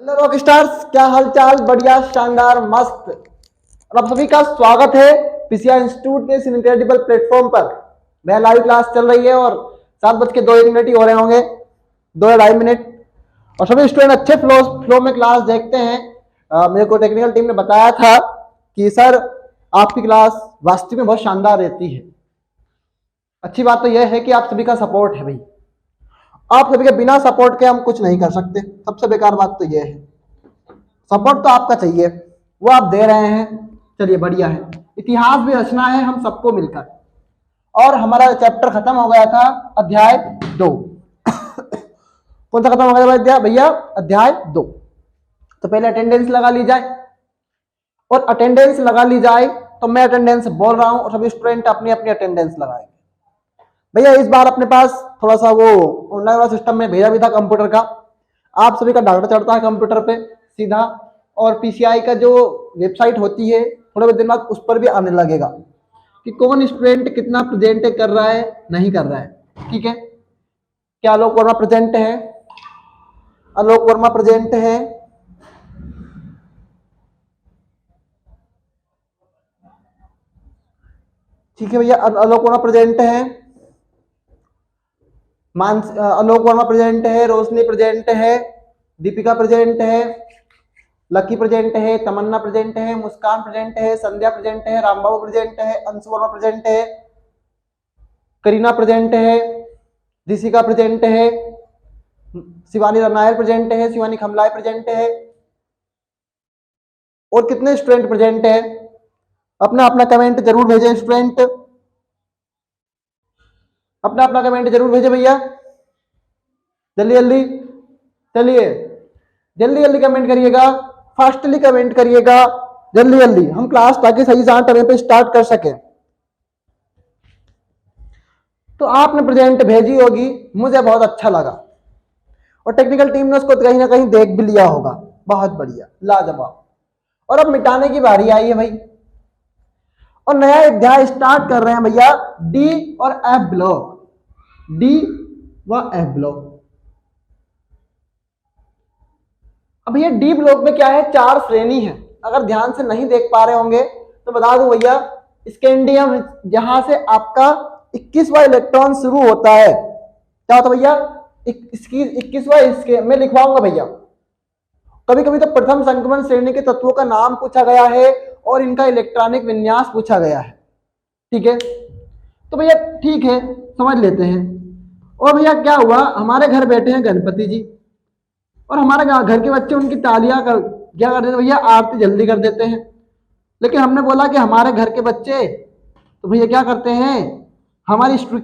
Hello rock stars, क्या हालचाल। बढ़िया, शानदार, मस्त। और आप सभी का स्वागत है पीसीआई इंस्टीट्यूट के इस इनक्रेडिबल प्लेटफॉर्म पर। मेरा लाइव क्लास चल रही है और 7:02 ही हो रहे होंगे, 2 या 2.5 मिनट। और सभी स्टूडेंट अच्छे फ्लो में क्लास देखते हैं। मेरे को टेक्निकल टीम ने बताया था कि सर आपकी क्लास वास्तव में बहुत शानदार रहती है। अच्छी बात तो यह है कि आप सभी का सपोर्ट है भाई। आप सभी के बिना सपोर्ट के हम कुछ नहीं कर सकते। सबसे बेकार बात तो यह है, सपोर्ट तो आपका चाहिए, वो आप दे रहे हैं। चलिए बढ़िया है। इतिहास भी रचना है हम सबको मिलकर। और हमारा चैप्टर खत्म हो गया था, अध्याय 2। कौन सा खत्म हो गया था भैया? अध्याय 2। तो पहले अटेंडेंस लगा ली जाए, और अटेंडेंस लगा ली जाए तो मैं अटेंडेंस बोल रहा हूं और सभी स्टूडेंट अपनी अपनी अटेंडेंस लगाएंगे। भैया इस बार अपने पास थोड़ा सा वो ऑनलाइन वाला सिस्टम में भेजा भी था कंप्यूटर का। आप सभी का डाटा चढ़ता है कंप्यूटर पे सीधा, और पीसीआई का जो वेबसाइट होती है थोड़े बहुत दिन बाद उस पर भी आने लगेगा कि कौन स्टूडेंट कितना प्रेजेंट कर रहा है, नहीं कर रहा है। ठीक है, क्या आलोक वर्मा प्रेजेंट है? आलोक वर्मा प्रेजेंट है? ठीक है भैया, आलोक वर्मा प्रेजेंट है। आलोक वर्मा प्रेजेंट है, रोशनी प्रेजेंट है, दीपिका प्रेजेंट है, लकी प्रेजेंट है, तमन्ना प्रेजेंट है, मुस्कान प्रेजेंट है, संध्या प्रेजेंट है, रामबाबू प्रेजेंट है, अंशु वर्मा प्रेजेंट है, करीना प्रेजेंट है, ऋषिका प्रेजेंट है, शिवानी रनायर प्रेजेंट है, शिवानी खमलाय प्रेजेंट है। और कितने स्टूडेंट प्रेजेंट है? अपना अपना कमेंट जरूर भेजें स्टूडेंट, अपना अपना कमेंट जरूर भेजें भैया, जल्दी जल्दी। चलिए जल्दी जल्दी कमेंट करिएगा, फास्टली कमेंट करिएगा, जल्दी जल्दी, हम क्लास ताकि सही टाइम पे स्टार्ट कर सके। तो आपने प्रेजेंट भेजी होगी, मुझे बहुत अच्छा लगा, और टेक्निकल टीम ने उसको कहीं ना कहीं देख भी लिया होगा। बहुत बढ़िया, लाजवाब। और अब मिटाने की बारी आई है भाई, और नया अध्याय स्टार्ट कर रहे हैं भैया, डी और एफ ब्लॉक। डी व एफ ब्लॉक। अब ये डी ब्लॉक में क्या है, 4 श्रेणी है। अगर ध्यान से नहीं देख पा रहे होंगे तो बता दूं भैया, स्कैंडियम जहां से आपका 21वां इलेक्ट्रॉन शुरू होता है, क्या होता है भैया? 21वां मैं लिखवाऊंगा भैया। कभी कभी तो प्रथम संक्रमण श्रेणी के तत्वों का नाम पूछा गया है और इनका इलेक्ट्रॉनिक विन्यास पूछा गया है। ठीक है, तो भैया ठीक है, समझ लेते हैं। और भैया क्या हुआ, हमारे घर बैठे हैं गणपति जी, और हमारे घर के बच्चे उनकी तालियां क्या कर देते हैं भैया, आरती जल्दी कर देते हैं। लेकिन हमने बोला कि हमारे घर के बच्चे तो भैया क्या करते हैं, हमारी स्कूल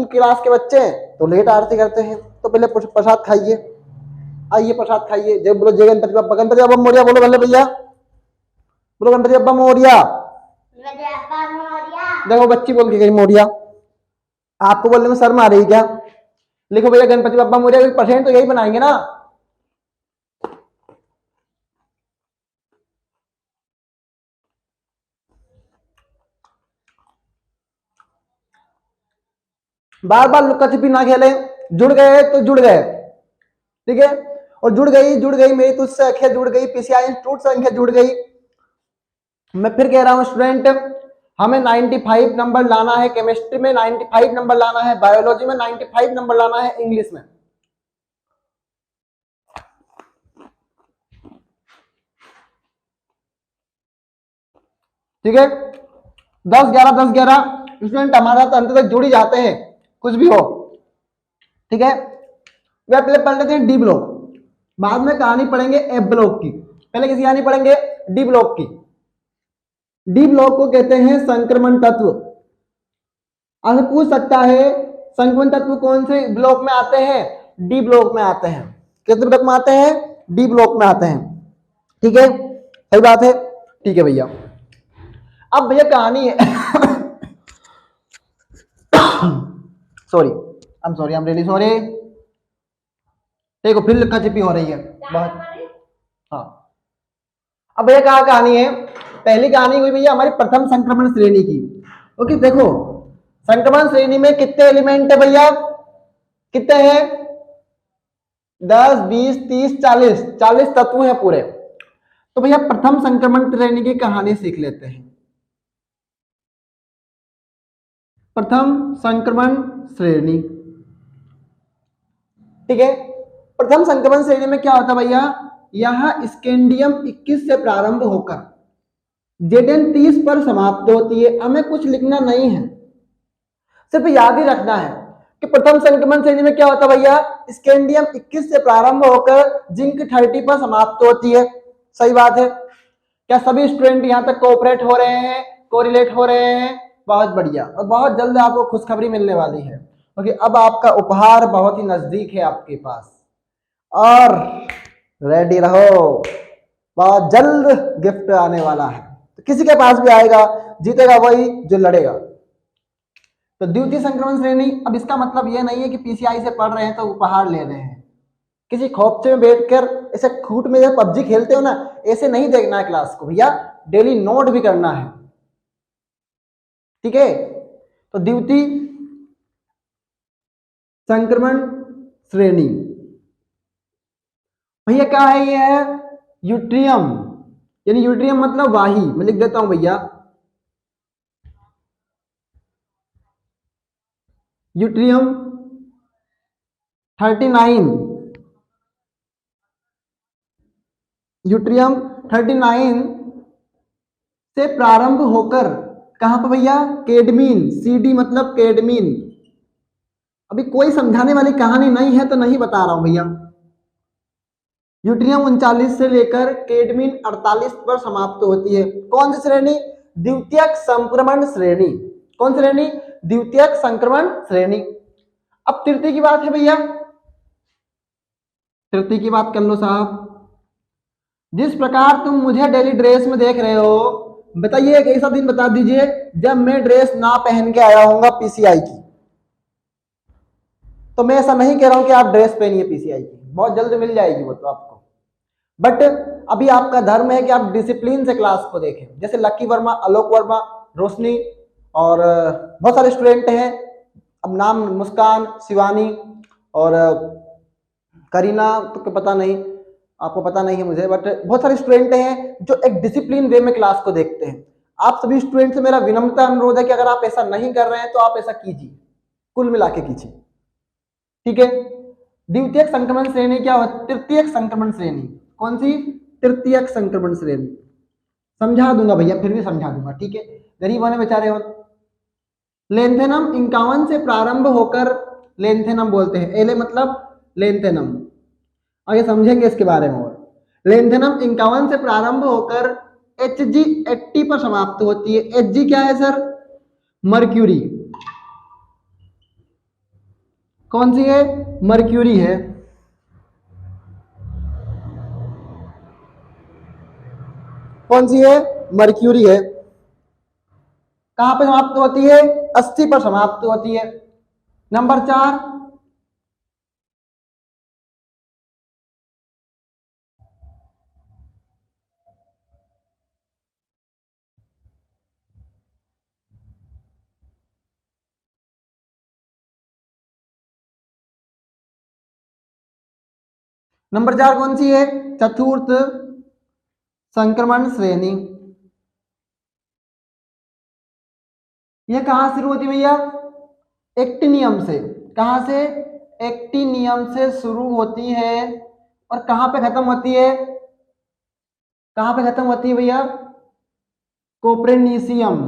क्लास के बच्चे तो लेट आरती करते हैं। तो पहले प्रसाद खाइए, आइए प्रसाद खाइए। जय बोलो, जय गणपति बप्पा। गणपति बप्पा मोरिया बोलो भले भैया, बोलो गणपति बप्पा मोरिया। देखो बच्ची बोल के गई मोरिया, आपको बोलने में शर्म आ रही क्या? लिखो भैया गणपति बप्पा मोरिया, परसेंट तो यही बनाएंगे ना। बार बार लुक्का छिपी ना खेले, जुड़ गए तो जुड़ गए। ठीक है, और जुड़ गई मेरी तुझसे आंखें जुड़ गई, पीसीआई इंस्टीट्यूट से आंखें जुड़ गई। मैं फिर कह रहा हूं स्टूडेंट, हमें 95 नंबर लाना है, केमिस्ट्री में 95 नंबर लाना है, बायोलॉजी में 95 नंबर लाना है, इंग्लिश में। ठीक है, 10-11 स्टूडेंट हमारा तो अंत तक जुड़ ही जाते हैं, कुछ भी हो। ठीक है, वे पहले पढ़ लेते हैं डी ब्लॉक, बाद में कहानी पढ़ेंगे एफ ब्लॉक की। पहले किसी कहानी पढ़ेंगे डी ब्लॉक की। डी ब्लॉक को कहते हैं संक्रमण तत्व। आपसे पूछ सकता है संक्रमण तत्व कौन से ब्लॉक में आते हैं? डी ब्लॉक में आते हैं। कितने ब्लॉक में आते हैं? डी ब्लॉक में आते हैं। ठीक है, सही बात है। ठीक है भैया, अब भैया कहानी है sorry, I am really sorry. देखो फिर लिखा छिपी हो रही है बहुत। हाँ, अब भैया क्या कहानी है? पहली कहानी हुई भैया हमारी प्रथम संक्रमण श्रेणी की। ओके, देखो संक्रमण श्रेणी में कितने एलिमेंट है भैया? कितने हैं? 10, 20, 30, 40, 40 तत्व हैं पूरे। तो भैया प्रथम संक्रमण श्रेणी की कहानी सीख लेते हैं। प्रथम संक्रमण श्रेणी, ठीक है। प्रथम संक्रमण श्रेणी में क्या होता है भैया, यह स्कैंडियम 21 से प्रारंभ होकर जेडेन 30 पर समाप्त होती है। हमें कुछ लिखना नहीं है, सिर्फ याद ही रखना है कि प्रथम संक्रमण श्रेणी में क्या होता है भैया, स्कैंडियम 21 से प्रारंभ होकर जिंक 30 पर समाप्त होती है। सही बात है। क्या सभी स्टूडेंट यहाँ तक कोऑपरेट हो रहे हैं, कोरिलेट हो रहे हैं? बहुत बढ़िया। और बहुत जल्द आपको खुशखबरी मिलने वाली है, क्योंकि अब आपका उपहार बहुत ही नजदीक है आपके पास, और रेडी रहो, बहुत जल्द गिफ्ट आने वाला है। तो किसी के पास भी आएगा, जीतेगा वही जो लड़ेगा। तो द्वितीय संक्रमण श्रेणी, अब इसका मतलब यह नहीं है कि पीसीआई से पढ़ रहे हैं तो उपहार ले रहे हैं। किसी खोपचे में बैठकर ऐसे खूट में जब पबजी खेलते हो ना, ऐसे नहीं देखना है क्लास को भैया, डेली नोट भी करना है, ठीक है। तो द्वितीय संक्रमण श्रेणी भैया क्या है, ये है यूट्रियम, यानी यूट्रियम मतलब वाही। मैं लिख देता हूं भैया, यूट्रियम 39, यूट्रियम 39 से प्रारंभ होकर कहां पर भैया, केडमीन, सीडी मतलब केडमीन। अभी कोई समझाने वाली कहानी नहीं है तो नहीं बता रहा हूं भैया। यूट्रियम 39 से लेकर केडमीन 48 पर समाप्त होती है। कौन सी श्रेणी? द्वितीयक संक्रमण श्रेणी। कौन श्रेणी? द्वितीयक संक्रमण श्रेणी। अब तृतीय की बात है भैया, तृतीय की बात कर लो साहब। जिस प्रकार तुम मुझे डेली ड्रेस में देख रहे हो, बताइए एक ऐसा दिन बता दीजिए जब मैं ड्रेस ना पहन के आया हूंगा पीसीआई की। तो मैं ऐसा नहीं कह रहा हूं कि आप ड्रेस पहनिए पीसीआई की, बहुत जल्द मिल जाएगी वो तो आपको। बट अभी आपका धर्म है कि आप डिसिप्लिन से क्लास को देखें। जैसे लक्की वर्मा, आलोक वर्मा, रोशनी और बहुत सारे स्टूडेंट हैं, अब नाम मुस्कान, शिवानी और करीना तो पता नहीं, आपको पता नहीं है मुझे, बट बहुत सारे स्टूडेंट हैं जो एक डिसिप्लिन वे में क्लास को देखते हैं। आप सभी स्टूडेंट से मेरा विनम्रता अनुरोध है कि अगर आप ऐसा नहीं कर रहे हैं तो आप ऐसा कीजिए, कुल मिला के कीजिए, ठीक है। द्वितीयक संक्रमण श्रेणी क्या होती? तृतीयक संक्रमण श्रेणी। कौन सी? तृतीयक संक्रमण श्रेणी। समझा दूंगा भैया, फिर भी समझा दूंगा, ठीक है। गरीब होने बेचारे हो। लेंथेनम 51 से प्रारंभ होकर लेंथेनम बोलते हैं, एले मतलब लेंथेनम। आगे समझेंगे इसके बारे में। और लेंथेनम 51 से प्रारंभ होकर Hg 80 पर समाप्त होती है। Hg क्या है सर? मर्क्यूरी। कौन सी है? मर्क्यूरी है। कौन सी है? मर्क्यूरी है। कहां पर समाप्त होती है? 80 पर समाप्त होती है। नंबर 4, नंबर 4 कौन सी है? चतुर्थ संक्रमण श्रेणी। यह कहां शुरू होती है भैया? एक्टिनियम से। कहां से? एक्टिनियम से शुरू होती है और कहां पे खत्म होती है? कहां पे खत्म होती है भैया? कोप्रेनिशियम।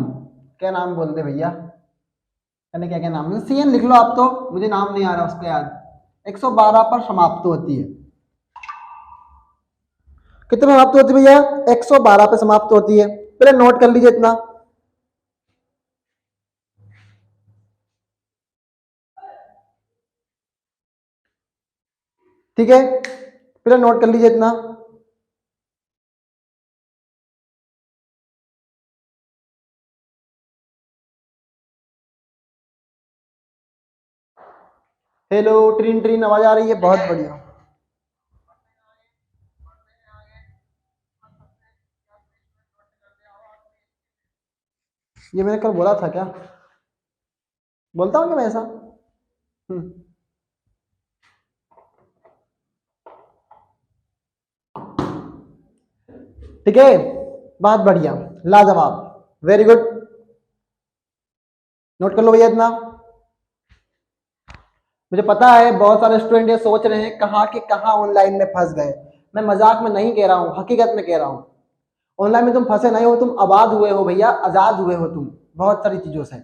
क्या नाम बोलते भैया, कहने क्या क्या नाम है, सीएन लिख लो आप, तो मुझे नाम नहीं आ रहा उसका याद। 112 पर समाप्त होती है। कितने पे समाप्त होती है भैया? 112 पे समाप्त होती है। पहले नोट कर लीजिए इतना, ठीक है। पहले नोट कर लीजिए इतना। हेलो, ट्रीन ट्रीन आवाज आ रही है, बहुत बढ़िया। ये मैंने कल बोला था क्या? बोलता हूँ क्या मैं ऐसा? हम्म। ठीक है, बहुत बढ़िया, लाजवाब, वेरी गुड। नोट कर लो भैया इतना। मुझे पता है बहुत सारे स्टूडेंट ये सोच रहे हैं कहाँ के कहाँ ऑनलाइन में फंस गए। मैं मजाक में नहीं कह रहा हूँ, हकीकत में कह रहा हूँ। ऑनलाइन में तुम फंसे नहीं हो, तुम आबाद हुए हो भैया, आजाद हुए हो तुम बहुत सारी चीजों से।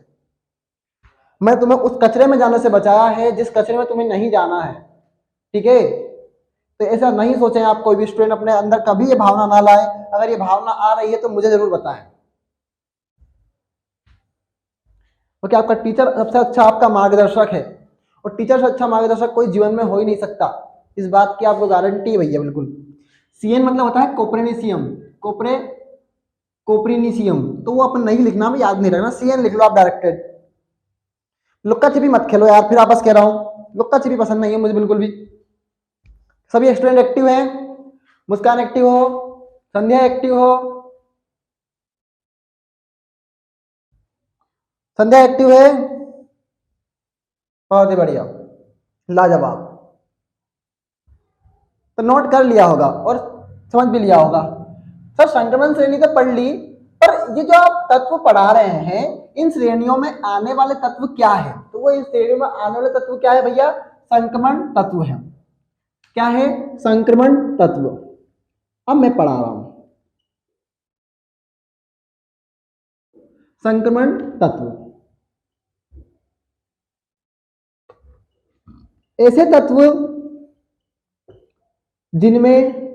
मैं तुम्हें उस कचरे में जाने से बचाया है जिस कचरे में तुम्हें नहीं जाना है। ठीक है, तो ऐसा नहीं सोचें आप, कोई भी स्टूडेंट अपने अंदर कभी ये भावना ना लाए। अगर ये भावना आ रही है तो मुझे जरूर बताएं। क्योंकि आपका टीचर सबसे अच्छा आपका मार्गदर्शक है, और टीचर से अच्छा मार्गदर्शक कोई जीवन में हो ही नहीं सकता, इस बात की आपको गारंटी है भैया बिल्कुल। सीएन मतलब होता है कोप्रेनिसियम, कोप्रेनिसियम, तो वो अपन नहीं लिखना, में याद नहीं रखना, सीएन लिख लो आप डायरेक्टेड। लुक्का छिपी मत खेलो यार, फिर आपस कह रहा हूं, लुक्का छिपी पसंद नहीं है मुझे बिल्कुल भी। सभी स्टूडेंट एक्टिव हैं, मुस्कान एक्टिव हो, संध्या एक्टिव हो, संध्या एक्टिव है, बहुत ही बढ़िया, लाजवाब। तो नोट कर लिया होगा और समझ भी लिया होगा। सर संक्रमण श्रेणी तो पढ़ ली, पर ये जो आप तत्व पढ़ा रहे हैं, इन श्रेणियों में आने वाले तत्व क्या है? तो वो इन श्रेणियों में आने वाले तत्व क्या है भैया? संक्रमण तत्व है। क्या है? संक्रमण तत्व। अब मैं पढ़ा रहा हूं संक्रमण तत्व। ऐसे तत्व जिनमें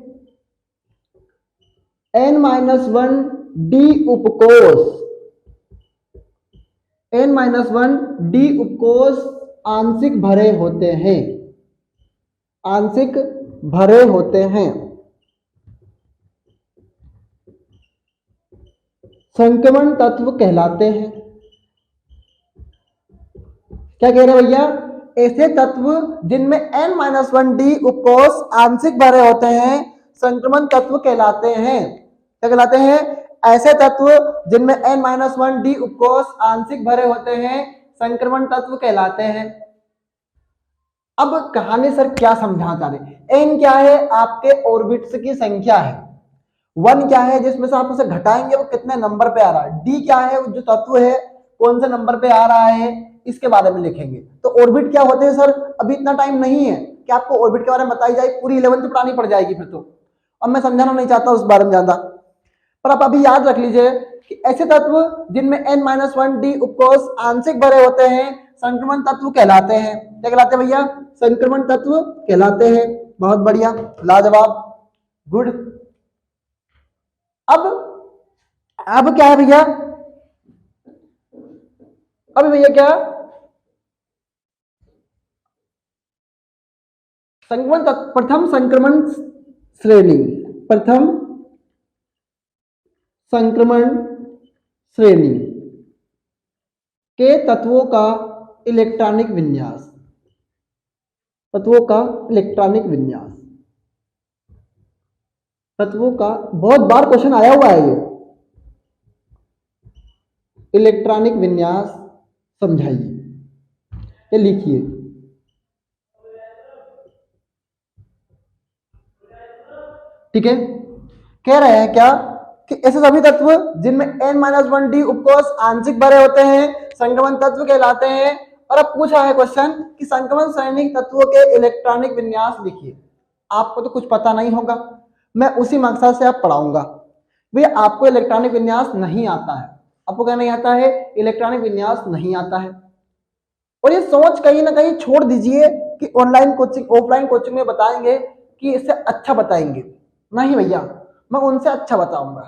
N-1 डी उपकोष, N-1 डी उपकोष आंशिक भरे होते हैं, आंशिक भरे होते हैं, संक्रमण तत्व कहलाते हैं। क्या कह रहे भैया? ऐसे तत्व जिनमें N-1 डी उपकोष आंशिक भरे होते हैं संक्रमण तत्व कहलाते हैं। क्या कहलाते हैं? ऐसे तत्व जिनमें N-1 डी उपकोष आंशिक भरे होते हैं संक्रमण तत्व कहलाते हैं। अब कहानी सर क्या समझाना चाह रहे? N क्या है? आपके ऑर्बिट्स की संख्या है। 1 क्या है? जिसमें से आप उसे घटाएंगे वो कितने नंबर पे आ रहा है। D क्या है? जो तत्व है कौन से नंबर पे आ रहा है, इसके बारे में लिखेंगे। तो ऑर्बिट क्या होते हैं सर? अभी इतना टाइम नहीं है कि आपको ऑर्बिट के बारे में बताई जाए, पूरी 11th पढ़ानी पड़ जाएगी फिर तो। अब मैं समझाना नहीं चाहता उस बारे में ज्यादा, पर आप अभी याद रख लीजिए कि ऐसे तत्व जिनमें N-1 डी उपकोष आंशिक भरे होते हैं संक्रमण तत्व कहलाते हैं। क्या कहलाते हैं भैया? संक्रमण तत्व कहलाते हैं। बहुत बढ़िया, लाजवाब, गुड। अब क्या है भैया? अब भैया क्या? संक्रमण तत्व, प्रथम संक्रमण श्रेणी, प्रथम संक्रमण श्रेणी के तत्वों का इलेक्ट्रॉनिक विन्यास, तत्वों का इलेक्ट्रॉनिक विन्यास, तत्वों का बहुत बार क्वेश्चन आया हुआ है ये। इलेक्ट्रॉनिक विन्यास समझाइए, ये लिखिए। ठीक है, कह रहे हैं क्या कि ऐसे सभी तत्व जिनमें N-1 डी उपकोष आंशिक भरे होते हैं संक्रमण तत्व कहलाते हैं। और अब पूछा है क्वेश्चन कि संक्रमण श्रेणी तत्वों के इलेक्ट्रॉनिक विन्यास लिखिए। आपको तो कुछ पता नहीं होगा, मैं उसी मकसद से आप पढ़ाऊंगा। भैया आपको इलेक्ट्रॉनिक विन्यास नहीं आता है, आपको क्या नहीं आता है? इलेक्ट्रॉनिक विन्यास नहीं आता है। और ये सोच कहीं ना कहीं छोड़ दीजिए कि ऑनलाइन कोचिंग ऑफलाइन कोचिंग में बताएंगे कि इससे अच्छा बताएंगे। नहीं भैया, मैं उनसे अच्छा बताऊंगा,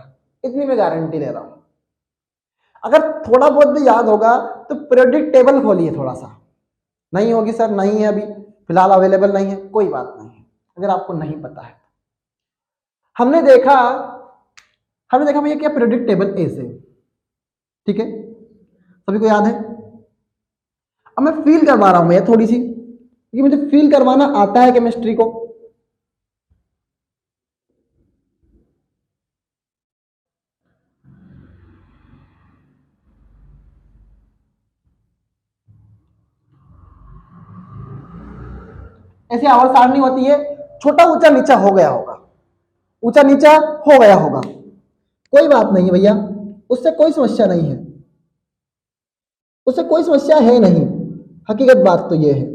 इतनी मैं गारंटी ले रहा हूं। अगर थोड़ा बहुत भी याद होगा तो पीरियोडिक टेबल खोलिए थोड़ा सा। नहीं होगी सर, नहीं है, अभी फिलहाल अवेलेबल नहीं है, कोई बात नहीं है। अगर आपको नहीं पता है, हमने देखा भैया क्या पीरियोडिक टेबल ए से, ठीक है, सभी को याद है। अब मैं फील करवा रहा हूं भैया थोड़ी सी, क्योंकि मुझे फील करवाना आता है केमिस्ट्री को। ऐसी आवर्त सारणी होती है, छोटा ऊंचा नीचा हो गया होगा, ऊंचा नीचा हो गया होगा, कोई बात नहीं है भैया, उससे कोई समस्या नहीं है, उससे कोई समस्या है नहीं, हकीकत बात तो ये है।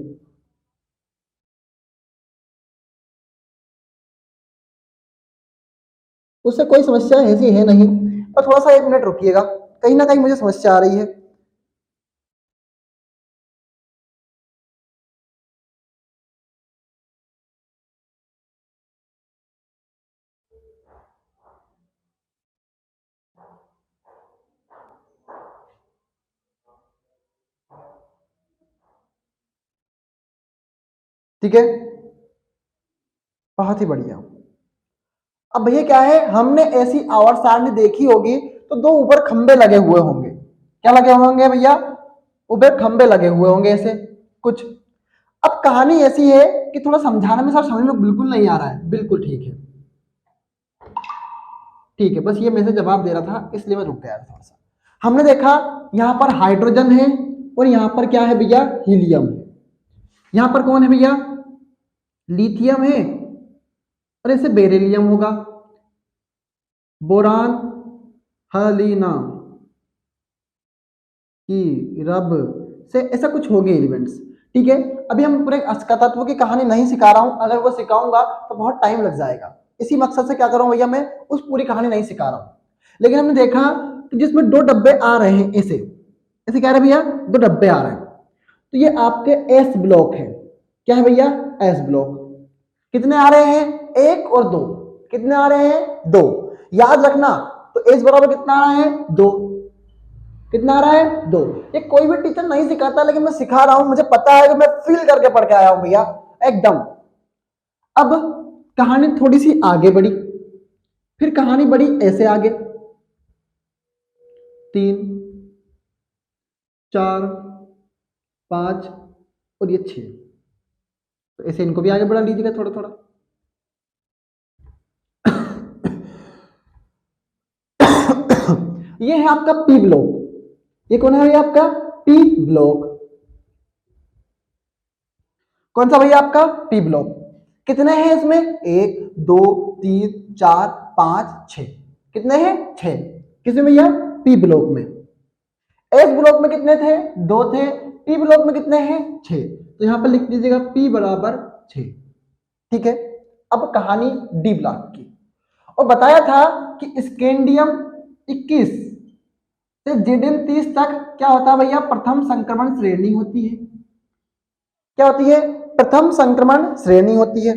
उससे कोई समस्या ऐसी है नहीं, पर थोड़ा सा 1 मिनट रुकिएगा, कहीं ना कहीं मुझे समस्या आ रही है। ठीक है, बहुत ही बढ़िया। अब भैया क्या है, हमने ऐसी आवर्त सारणी देखी होगी तो 2 ऊपर खंबे लगे हुए होंगे। क्या लगे हुए होंगे भैया? ऊपर खंबे लगे हुए होंगे ऐसे कुछ। अब कहानी ऐसी है कि थोड़ा समझाने में सर समझ में बिल्कुल नहीं आ रहा है। बिल्कुल ठीक है, ठीक है, बस ये मैं से जवाब दे रहा था इसलिए मैं रुक गया थोड़ा सा। हमने देखा यहां पर हाइड्रोजन है और यहां पर क्या है भैया? हीलियम है। यहां पर कौन है भैया? लिथियम है और ऐसे बेरिलियम होगा, बोरान, हलीना की रब से ऐसा कुछ होंगे एलिमेंट्स। ठीक है, अभी हम पूरे अस्का तत्व की कहानी नहीं सिखा रहा हूं, अगर वो सिखाऊंगा तो बहुत टाइम लग जाएगा। इसी मकसद से क्या करूं भैया, मैं उस पूरी कहानी नहीं सिखा रहा हूं। लेकिन हमने देखा कि जिसमें 2 डब्बे आ रहे हैं ऐसे ऐसे, क्या रहे भैया? 2 डब्बे आ रहे हैं, तो ये आपके एस ब्लॉक है। क्या है भैया? S block. कितने आ रहे हैं? 1 और 2। कितने आ रहे हैं? 2। याद रखना, तो एस बराबर कितना आ रहा है? 2। कितना आ रहा है? 2। ये कोई भी टीचर नहीं सिखाता, लेकिन मैं सिखा रहा हूं, मुझे पता है कि मैं फील करके पढ़ के आया हूं भैया एकदम। अब कहानी थोड़ी सी आगे बढ़ी, फिर कहानी बढ़ी ऐसे आगे, 3, 4, 5 और ये 6। तो ऐसे इनको भी आगे बढ़ा लीजिएगा थोड़ा थोड़ा। ये है आपका पी ब्लॉक। ये कौन है भैया? आपका पी ब्लॉक। कौन सा भैया? आपका पी ब्लॉक। कितने हैं इसमें? 1, 2, 3, 4, 5, 6। कितने हैं? 6। किसमें भैया? पी ब्लॉक में। एस ब्लॉक में कितने थे? 2 थे। पी ब्लॉक में कितने हैं? 6। तो यहां पर लिख दीजिएगा पी बराबर 6। ठीक है, अब कहानी डी ब्लॉक की। और बताया था कि स्कैंडियम 21 से जेडियम 30 तक क्या होता है भैया? प्रथम संक्रमण श्रेणी होती है। क्या होती है? प्रथम संक्रमण श्रेणी होती है।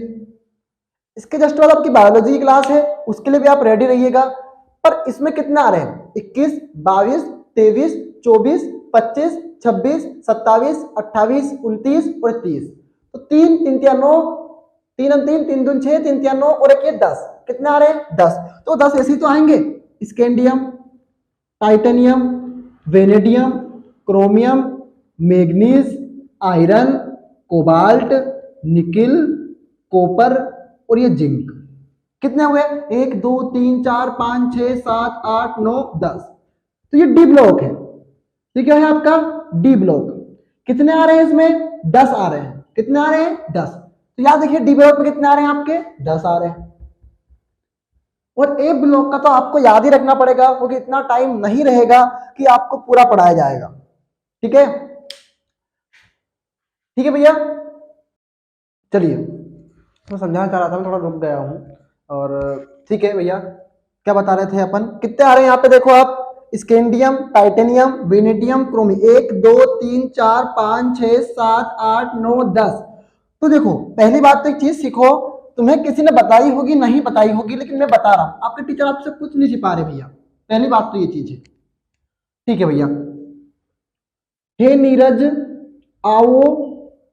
इसके जस्ट बाद आपकी बायोलॉजी की क्लास है, उसके लिए भी आप रेडी रहिएगा। पर इसमें कितने आ रहे हैं? 21, 22, 23, 24, 25, 26, 27, 28, 29 और 30। तो 3 3 3 9, 3 3 3 2 6, 3 3 9 और एक ये 10। कितने आ रहे हैं? 10। तो 10 ऐसे ही तो आएंगे, scandium, titanium, vanadium, chromium, manganese, iron, cobalt, nickel, copper और ये जिंक। कितने हुए? 1 2 3 4 5 6 7 8 9 10। तो ये डी ब्लॉक है। ये क्या है आपका? D block. कितने आ रहे हैं इसमें? 10 आ रहे हैं। कितने आ रहे हैं? 10। तो याद देखिए डी ब्लॉक में कितने आ रहे हैं आपके? 10 आ रहे हैं। और ए ब्लॉक का तो आपको याद ही रखना पड़ेगा, क्योंकि इतना टाइम नहीं रहेगा कि आपको पूरा पढ़ाया जाएगा। ठीक है, ठीक है भैया, चलिए मैं समझाना चाह रहा था, मैं थोड़ा रुक गया हूं। और ठीक है भैया, क्या बता रहे थे अपन? कितने आ रहे हैं यहाँ पे? देखो आप, स्कैंडियम, टाइटेनियम, वेनेडियम, क्रोमियम। 1 2 3 4 5 6 7 8 9 10। तो देखो, पहली बात तो एक चीज सीखो, तुम्हें किसी ने बताई होगी, नहीं बताई होगी, लेकिन मैं बता रहा हूं, आपके टीचर आपसे कुछ नहीं छिपा रहे भैया। पहली बात तो ये चीज है। ठीक है भैया, हे नीरज आओ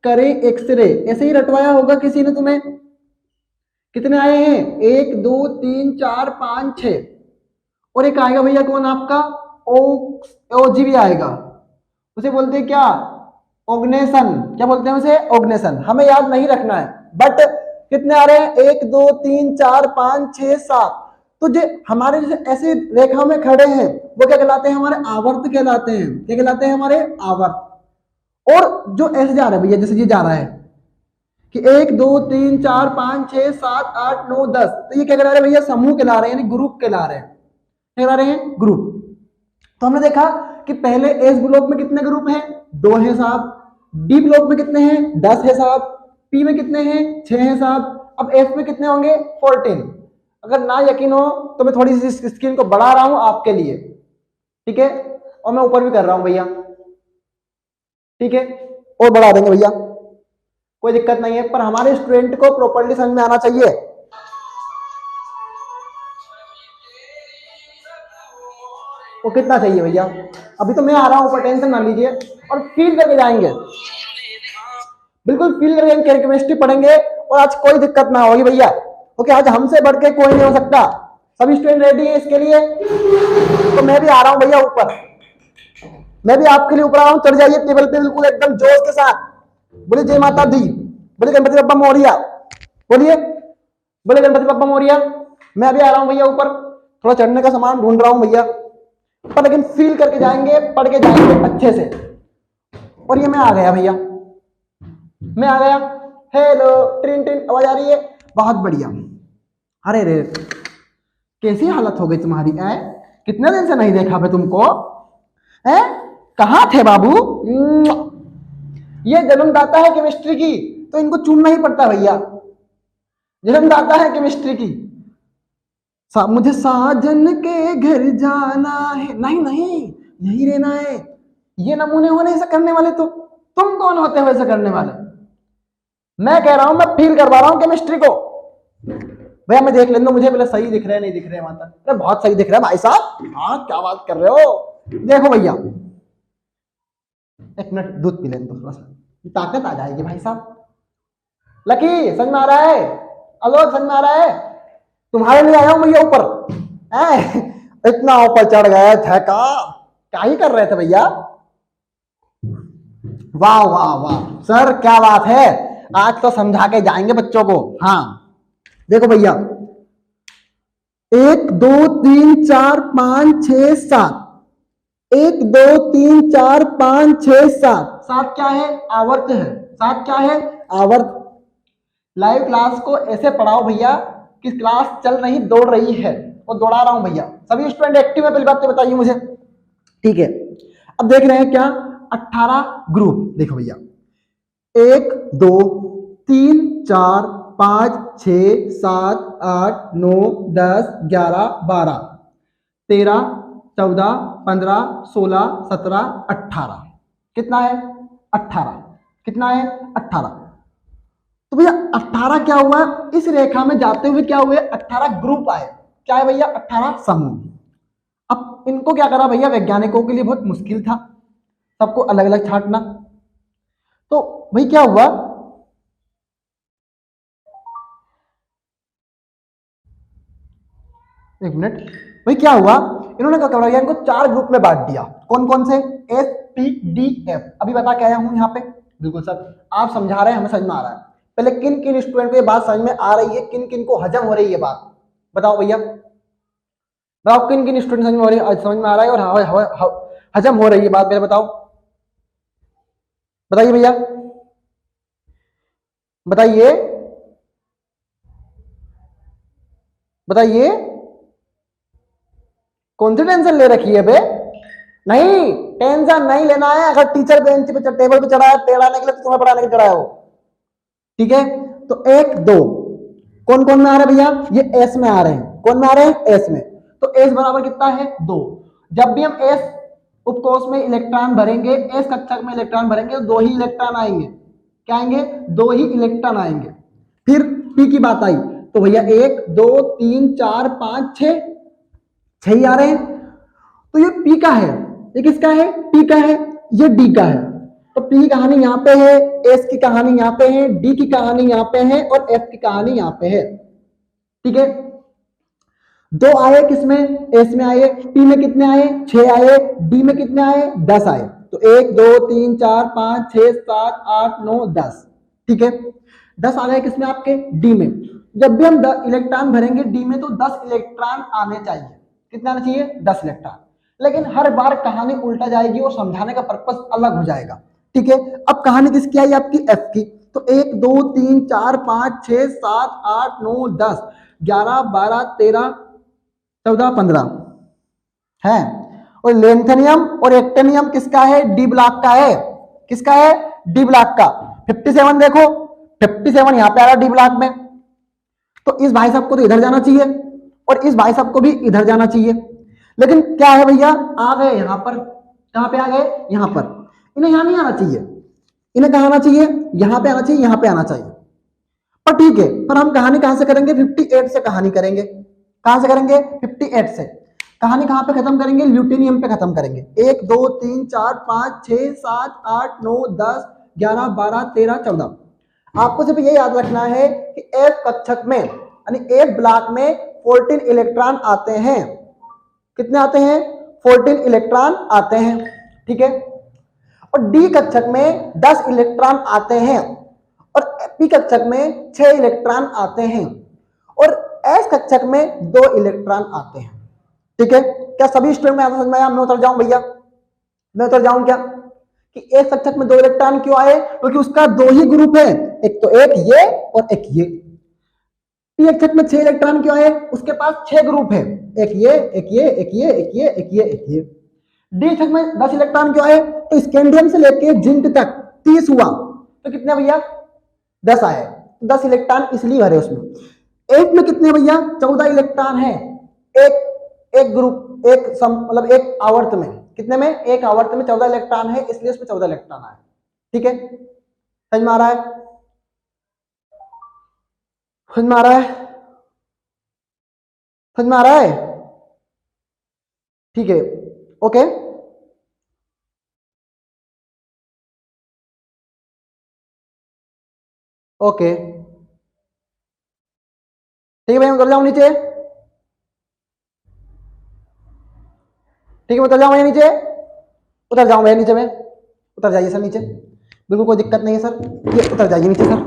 करे एक्सरे, ऐसे ही रटवाया होगा किसी ने तुम्हें। कितने आए हैं? 1 2 3 4 5 6 और एक आएगा भैया कौन आपका? ओजी भी आएगा। उसे बोलते हैं क्या? ऑग्नेशन। क्या बोलते हैं उसे? ऑग्नेशन। हमें याद नहीं रखना है, बट कितने आ रहे हैं? 1 2 3 4 5 6 7। तो जो हमारे जैसे ऐसे रेखा में खड़े हैं वो क्या कहलाते हैं? हमारे आवर्त कहलाते हैं। क्या कहलाते हैं? हमारे आवर्त। और जो ऐसे जा रहा है भैया, जैसे ये जा रहा है कि 1 2 3 4 5 6 7 8 9 10, तो ये क्या कहला रहे हैं भैया? समूह कहला रहे हैं, यानी ग्रुप कहला रहे हैं। आ रहे हैं ग्रुप। तो हमने देखा कि पहले एस ब्लॉक में कितने ग्रुप हैं, 2 हैं साहब। डी ब्लॉक में कितने हैं, 10 है साहब। पी में कितने हैं, 6 हैं साहब। अब एफ में कितने होंगे, 14। अगर ना यकीन हो तो मैं थोड़ी सी स्क्रीन को बढ़ा रहा हूं आपके लिए, ठीक है, और मैं ऊपर भी कर रहा हूं भैया, ठीक है, और बढ़ा देंगे भैया, कोई दिक्कत नहीं है, पर हमारे स्टूडेंट को प्रॉपर्ली समझ में आना चाहिए। वो कितना चाहिए भैया, अभी तो मैं आ रहा हूं ऊपर, टेंशन ना लीजिए, और फील करके जाएंगे, बिल्कुल फील करके केमिस्ट्री पढ़ेंगे, और आज कोई दिक्कत ना होगी भैया, क्योंकि आज हमसे बढ़ के कोई नहीं हो सकता। सभी स्टूडेंट रेडी है इसके लिए? तो मैं भी आ रहा हूं भैया ऊपर, मैं भी आपके लिए ऊपर आ रहा हूं, चढ़ जाइए टेबल पे बिल्कुल एकदम जोश के साथ। बोले जय माता दी, बोले गणपति बप्पा मोरिया, बोलिए, बोले गणपति बप्पा मोरिया। मैं अभी आ रहा हूं भैया ऊपर, थोड़ा चढ़ने का सामान ढूंढ रहा हूं भैया, पर लेकिन फील करके जाएंगे, पढ़ के जाएंगे अच्छे से। और ये मैं आ गया भैया, मैं आ गया। हेलो, ट्रिन ट्रिन आवाज आ रही है, बहुत बढ़िया। अरे रे, कैसी हालत हो गई तुम्हारी, है कितने दिन से नहीं देखा मैं तुमको, है कहाँ थे बाबू। ये जन्मदाता है केमिस्ट्री की, तो इनको चूमना ही पड़ता है भैया, जन्मदाता है केमिस्ट्री की। मुझे साजन के घर जाना है, नहीं नहीं यही रहना है। ये नमूने होने ऐसा करने वाले, तो तुम कौन होते हो ऐसा करने वाले? मैं कह रहा हूं, मैं फील करवा रहा हूं केमिस्ट्री को। भैया मैं देख लेता, मुझे पहले सही दिख रहे हैं नहीं दिख रहे हैं माता, अरे बहुत सही दिख रहा है भाई साहब, हाँ क्या बात कर रहे हो। देखो भैया, एक मिनट दूध पी लें तो थोड़ा सा ताकत आ जाएगी भाई साहब। लकी समझ में आ रहा है, आलोक समझ में आ रहा है, तुम्हारे लिए आया हूं भैया ऊपर। इतना ऊपर चढ़ गए थे का, क्या ही कर रहे थे भैया। वाह वाह वाह सर, क्या बात है, आज तो समझा के जाएंगे बच्चों को। हाँ देखो भैया, 1 2 3 4 5 6 7, 1 2 3 4 5 6 7, 7 क्या है, आवर्त है, 7 क्या है, आवर्त। लाइव क्लास को ऐसे पढ़ाओ भैया कि क्लास चल रही दौड़ रही है, और दौड़ा रहा हूं भैया। सभी स्टूडेंट एक्टिव है, पहली बात तो बताइए मुझे, ठीक है। अब देख रहे हैं क्या, 18 ग्रुप। देखो भैया, 1 2 3 4 5 6 7 8 9 10 11 12 13 14 15 16 17 18, कितना है 18, कितना है 18। तो भैया 18 क्या हुआ, इस रेखा में जाते हुए क्या हुए, 18 ग्रुप आए। क्या है भैया, 18 समूह। अब इनको क्या करा भैया, वैज्ञानिकों के लिए बहुत मुश्किल था सबको अलग अलग छांटना। तो भाई क्या हुआ, एक मिनट, भाई क्या हुआ, इन्होंने क्या करा, इनको 4 ग्रुप में बांट दिया। कौन कौन से, एस पी डी एफ। अभी बता के आया हूं यहाँ पे, बिल्कुल सर आप समझा रहे हैं, हमें समझ में आ रहा है। पहले किन किन स्टूडेंट को ये बात समझ में आ रही है, किन किन को हजम हो रही है बात, बताओ भैया, बताओ किन किन स्टूडेंट समझ में हो रही है, समझ में आ रहा है और हजम हो रही है बात, पहले बताओ, बताइए भैया, बताइए बताइए, कौन सी टेंशन ले रखी है बे? नहीं टेंशन नहीं लेना है, अगर टीचर बेंच पे टेबल पे चढ़ा है टेढ़ाने के लिए, तो तुम्हें पढ़ाने के लिए चढ़ाया हो, ठीक है। तो 1 2 कौन कौन में आ रहे हैं भैया, ये एस में आ रहे हैं, कौन में आ रहे हैं, एस में। तो एस बराबर कितना है, 2। जब भी हम एस उपकोष में इलेक्ट्रॉन भरेंगे, एस कक्षक में इलेक्ट्रॉन भरेंगे, तो 2 ही इलेक्ट्रॉन आएंगे, क्या आएंगे, 2 ही इलेक्ट्रॉन आएंगे। फिर पी की बात आई, तो भैया 1 2 3 4 5 6 ही आ रहे हैं। तो ये पी का है, ये किसका है, पी का है, ये डी का है। तो पी की कहानी यहाँ पे है, एस की कहानी यहाँ पे है, डी की कहानी यहाँ पे है, और एफ की कहानी यहाँ पे है, ठीक है। 2 आए किसमें, एस में आए, पी में कितने आए, 6 आए, डी में कितने आए, 10 आए। तो 1 2 3 4 5 6 7 8 9 10, ठीक है। 10 आ गए किसमें, आपके डी में। जब भी हम इलेक्ट्रॉन भरेंगे डी में, तो 10 इलेक्ट्रॉन आने चाहिए, कितना आना चाहिए, 10 इलेक्ट्रॉन। लेकिन हर बार कहानी उल्टा जाएगी और समझाने का पर्पस अलग हो जाएगा, ठीक है। अब कहानी किसकी आई, आपकी एफ की। तो 1 2 3 4 5 6 7 8 9 10 11 12 13 14 15, है। और लेंथेनियम और एक्टेनियम किसका है? डी ब्लॉक का है। किसका है? डी ब्लॉक का। 57 देखो, 57 यहां पे आ रहा डी ब्लॉक में, तो इस भाई साहब को तो इधर जाना चाहिए और इस भाई साहब को भी इधर जाना चाहिए। लेकिन क्या है भैया, आ गए यहां पर। कहां पे आ गए? यहां पर। इन्हें यहां नहीं आना चाहिए, इन्हें कहां आना चाहिए? यहां पे आना चाहिए, यहां पे आना चाहिए। पर ठीक है, पर हम कहानी कहां से करेंगे? 58 से कहानी करेंगे। कहां से करेंगे? 58 से। कहानी कहां पे खत्म करेंगे? ल्यूटेनियम पे खत्म करेंगे। 1 2 3 4 5 6 7 8 9 10 11 12 13 14। आपको सिर्फ ये याद रखना है कि एफ कक्षक में यानी एफ ब्लॉक में 14 इलेक्ट्रॉन आते हैं। कितने आते हैं? 14 इलेक्ट्रॉन आते हैं। ठीक है। और डी कक्षक में 10 इलेक्ट्रॉन आते हैं और पी कक्षक में 6 इलेक्ट्रॉन आते हैं और एस कक्षक में 2 इलेक्ट्रॉन आते हैं। ठीक है। क्या सभी स्टूडेंट में समझ में आया? मैं उतर जाऊं भैया? मैं उतर जाऊं क्या कि एक कक्षक में 2 इलेक्ट्रॉन क्यों आए? क्योंकि उसका 2 ही ग्रुप है, एक तो एक ये और एक ये। पी कक्षक में 6 इलेक्ट्रॉन क्यों आए? उसके पास 6 ग्रुप है, एक ये एक ये एक ये एक ये एक ये एक ये। डी कक्षक में 10 इलेक्ट्रॉन क्यों आए? तो स्कैंडियम से लेके जिंक तक 30 हुआ, तो कितने भैया? 10 आए। 10 इलेक्ट्रॉन इसलिए भरे उसमें। एक में कितने भैया? 14 इलेक्ट्रॉन है। एक एक ग्रुप, एक मतलब एक आवर्त में कितने में? एक आवर्त में 14 इलेक्ट्रॉन है, इसलिए उसमें 14 इलेक्ट्रॉन आए। ठीक है, समझ में आ रहा है? समझ में आ रहा है? समझ में आ रहा है? ठीक है, ओके। ओके ठीक है भैया, उतर जाऊं नीचे? ठीक है, उतर जाऊं भैया नीचे? उतर जाऊं भैया नीचे में? उतर जाइए सर नीचे, बिल्कुल कोई दिक्कत नहीं है सर। ये उतर जाइए नीचे सर।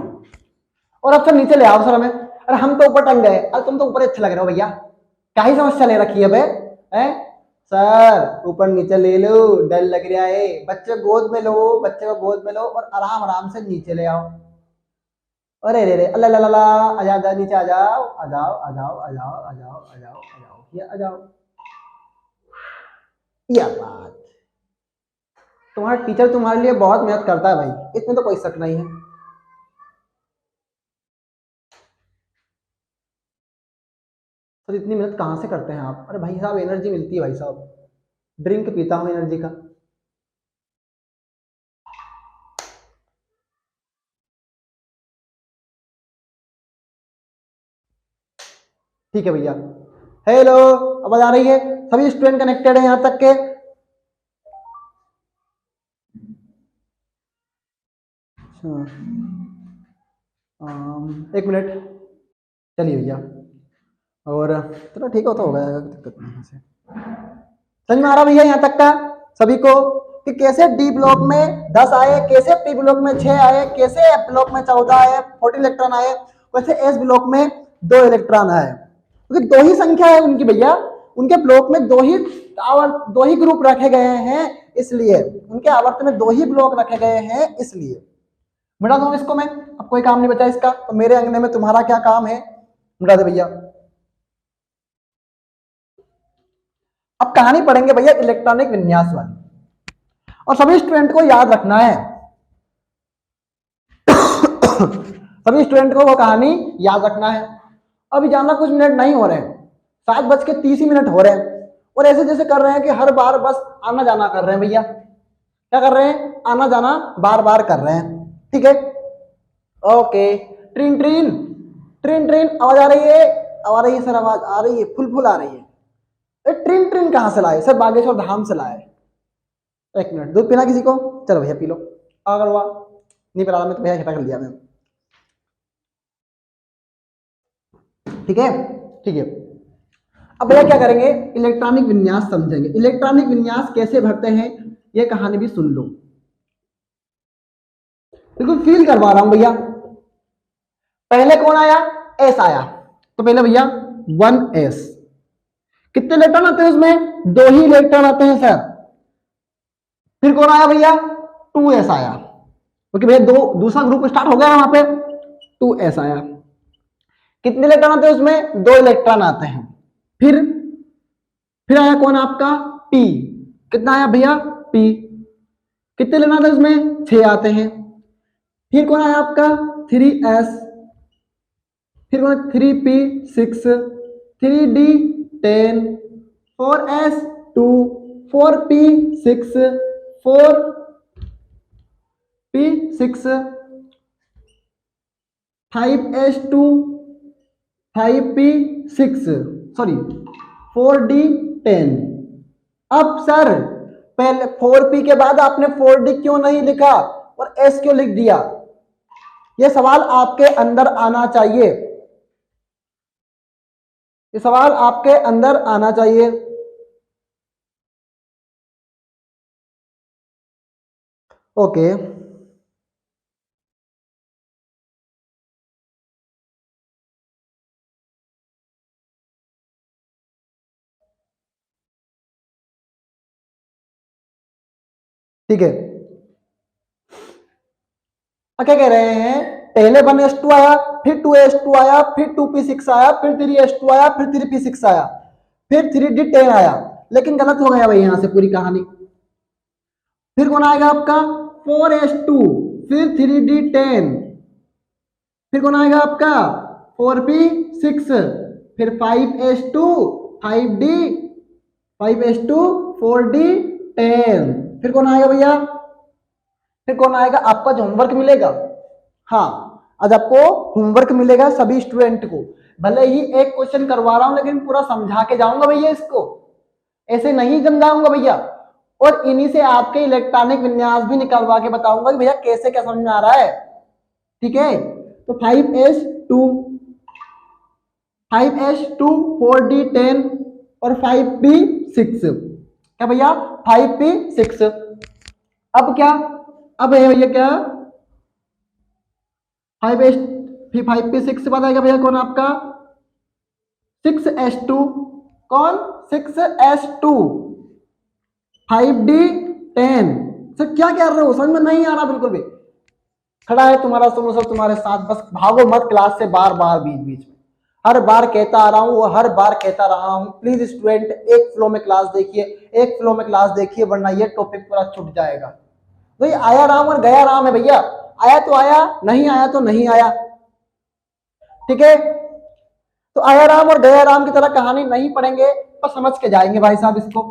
और अब सर नीचे ले आओ सर हमें। अरे हम तो ऊपर टंग गए, अरे तुम तो ऊपर अच्छे लग रहे हो भैया, क्या ही समस्या ले रखी है बे? हैं सर, ऊपर नीचे ले लो, डर लग रहा है। बच्चे गोद में लो, बच्चे को गोद में लो और आराम आराम से नीचे ले आओ। अरे रे रे अल्लाह ला ला ला, आ जाओ नीचे, आ जाओ आ जाओ आ जाओ आ जाओ आ जाओ आ जाओ आ जाओ, ये आ जाओ। यह बात, तुम्हारा टीचर तुम्हारे लिए बहुत मेहनत करता है भाई, इसमें तो कोई शक नहीं है। सर इतनी मेहनत कहाँ से करते हैं आप? अरे भाई साहब, एनर्जी मिलती है भाई साहब, ड्रिंक पीता हूँ एनर्जी का। ठीक है भैया, हेलो, आवाज आ रही है? सभी स्टूडेंट कनेक्टेड है यहां तक के? एक मिनट, चलिए भैया। और चलो ठीक हो तो हो गया, दिक्कत नहीं है। समझ में आ रहा भैया यहाँ तक का सभी को कि कैसे डी ब्लॉक में 10 आए, कैसे पी ब्लॉक में 6 आए, कैसे एफ ब्लॉक में 14 आए, 14 इलेक्ट्रॉन आए, वैसे एस ब्लॉक में 2 इलेक्ट्रॉन आए। क्योंकि 2 ही संख्या है उनकी भैया, उनके ब्लॉक में 2 ही ग्रुप रखे गए हैं, इसलिए उनके आवर्त में 2 ही ब्लॉक रखे गए हैं, इसलिए मिटा दूं इसको मैं। अब कोई काम नहीं बचा इसका, तो मेरे अंगने में तुम्हारा क्या काम है? मिटा दे भैया। अब कहानी पढ़ेंगे भैया इलेक्ट्रॉनिक विन्यास वाली, और सभी स्टूडेंट को याद रखना है सभी स्टूडेंट को वो कहानी याद रखना है। अभी जाना कुछ मिनट नहीं हो रहे हैं, 7:30 ही मिनट हो रहे हैं, और ऐसे जैसे कर रहे हैं कि हर बार बस आना जाना कर रहे हैं भैया। क्या कर रहे हैं? आना जाना बार बार कर रहे हैं। ठीक है, okay. Train train train train आवाज आ रही है? आ रही है सर, आवाज आ रही है, फुल फुल आ रही है। ट्रेन ट्रेन कहाँ से लाए सर? बागेश्वर धाम से लाए। एक मिनट, दूध पीना किसी को? चलो भैया पी लो। अगर हुआ नहीं पिला मैं तो भैया छटा कर लिया मैं। ठीक है, ठीक है। अब भैया क्या करेंगे? इलेक्ट्रॉनिक विन्यास समझेंगे। इलेक्ट्रॉनिक विन्यास कैसे भरते हैं ये कहानी भी सुन लो, बिल्कुल फील करवा रहा हूं भैया। पहले कौन आया? एस आया, तो पहले भैया 1s। कितने इलेक्ट्रॉन आते हैं उसमें? 2 ही इलेक्ट्रॉन आते हैं सर। फिर कौन आया भैया? 2s आया, क्योंकि भैया दूसरा ग्रुप स्टार्ट हो गया वहां पे। 2s आया। कितने इलेक्ट्रॉन आते हैं उसमें? 2 इलेक्ट्रॉन आते हैं। फिर फिर आया कौन आपका P, कितना आया भैया P, कितने लेना था इसमें 6 आते हैं। फिर कौन आया आपका 3s, फिर कौन 3p 6, 3d 10, 4s 2, 4p 6, 4p 6, 5s 2, 5p 6, sorry 4d 10। अब सर पहले 4p के बाद आपने 4d क्यों नहीं लिखा और s क्यों लिख दिया? यह सवाल आपके अंदर आना चाहिए, ये सवाल आपके अंदर आना चाहिए। ओके, ठीक है। क्या कह रहे हैं, पहले 1s2 आया, फिर 2s2 आया, फिर 2p6 आया, फिर 3s2 आया, फिर 3p6 आया, फिर 3d10 आया, लेकिन गलत हो गया भाई यहां से पूरी कहानी। फिर कौन आएगा आपका 4s2, फिर 3d10, फिर कौन आएगा आपका 4p6, फिर 5s2, 5d, 5s2, 4d10, फिर कौन आएगा भैया, फिर कौन आएगा आपका जो होमवर्क मिलेगा। हाँ, आज आपको होमवर्क मिलेगा सभी स्टूडेंट को, भले ही एक क्वेश्चन करवा रहा हूं लेकिन पूरा समझा के जाऊंगा भैया, इसको ऐसे नहीं समझाऊंगा भैया। और इन्हीं से आपके इलेक्ट्रॉनिक विन्यास भी निकलवा के बताऊंगा कि भैया कैसे क्या समझ में आ रहा है, ठीक है। तो 5s2, 5s2, 4d10 और 5p6, क्या भैया 5p6। अब क्या, अब है भैया क्या 5s, फिर 5p6 से बाद आएगा भैया कौन आपका 6s2, कौन 6s2, 5d10। सर क्या कर रहे हो, समझ में नहीं आ रहा बिल्कुल भी। खड़ा है तुम्हारा सुनो सब तुम्हारे साथ, बस भागो मत क्लास से बार बार बीच बीच में। हर बार कहता आ रहा हूं, हर बार कहता रहा हूं, प्लीज स्टूडेंट एक फ्लो में क्लास देखिए, एक फ्लो में क्लास देखिए, वरना ये टॉपिक पूरा छूट जाएगा। भाई आया राम और गया राम है भैया, आया तो आया, नहीं आया तो नहीं आया, ठीक है। तो आया राम और गया राम की तरह कहानी नहीं पढ़ेंगे तो समझ के जाएंगे भाई साहब इसको।